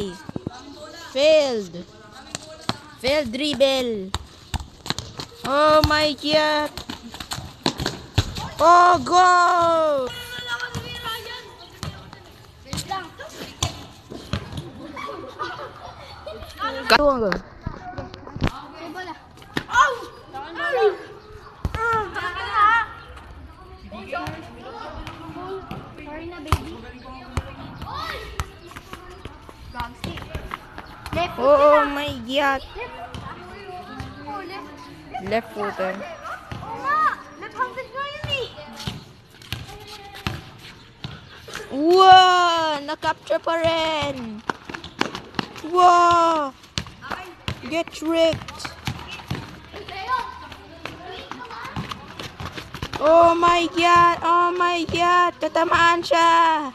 Ay! Failed. Failed dribble. Oh my God. Oh, goal! Go. Oh my God. Left footer. Wow! Na-capture pa rin. Wow! Get tricked. Oh my God! Oh my God! Tatamaan siya.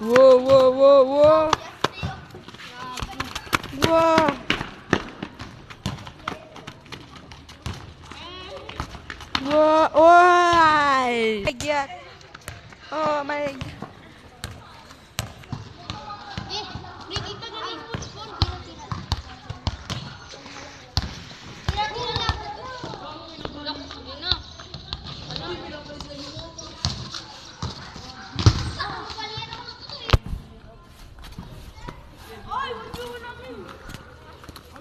Whoa, whoa, whoa, whoa. Whoa. Whoa, oh my God. Oh my God.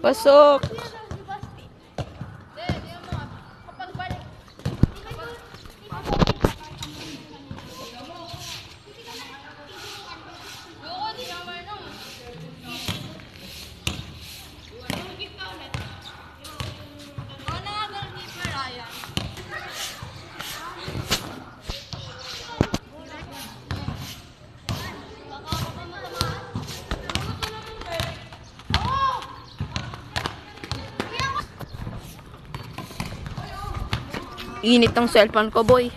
Pasok. Init ng cellphone ko, boy.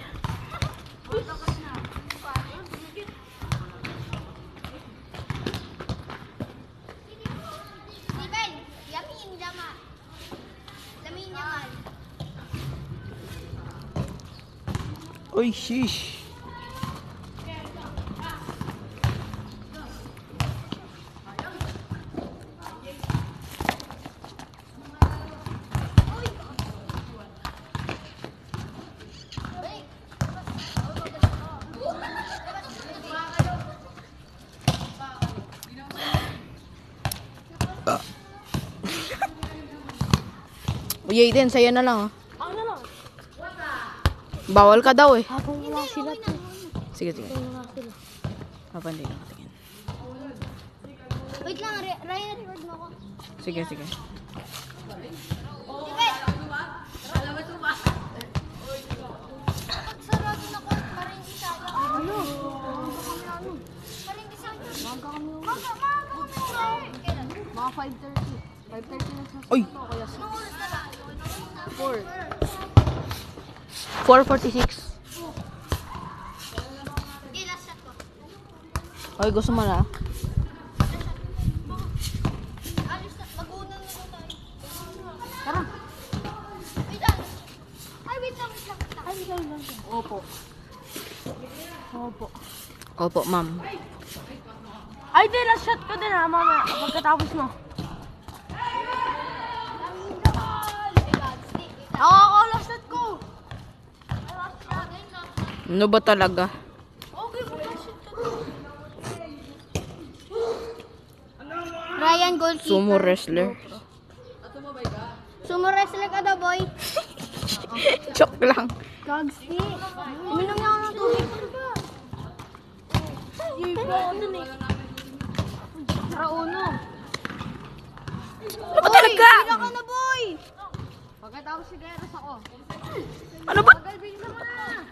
Oy, shish. Uy, din, sa'yo na lang. Ako na lang. Bawal ka daw eh. Habang wala sila to. Sige, sige. Wala sila. Papandi lang katingin. Wait lang, Ryan, record mo ako. Sige, sige. Sarado na ko, maringgi sa akin. Ano? Maringgi sa akin. Maga kami uwi. Mga 5:30. 5:30 na sa Oy! kaya 4. 4:46. Oy, gusto mo na? Tara. Wait lang. Ay, wait lang. Ay, wait lang. Opo. Opo. Opo, ma'am. Ay, di, last shot ko din ha, mama. Pagkatapos mo. Ako, last shot ko. Ano ba talaga? Okay, last shot ko. Ryan, goalkeeper. Sumo wrestler. Sumo wrestler ka daw, boy. Joke lang. Gagsti. Uminom niya ako ng tubig. Rauno. Ano ba talaga? Hindi ka na, boy. Pagkatapos sigaretas ako. Ano ba? Pagalbin mo na.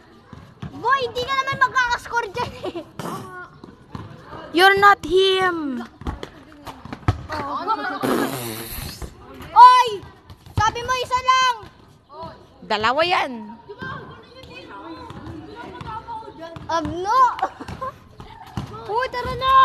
Boy, hindi ka naman magkakascore dyan eh. You're not him. Oy! Sabi mo isa lang. Dalawa yan. No! Uy, tara na!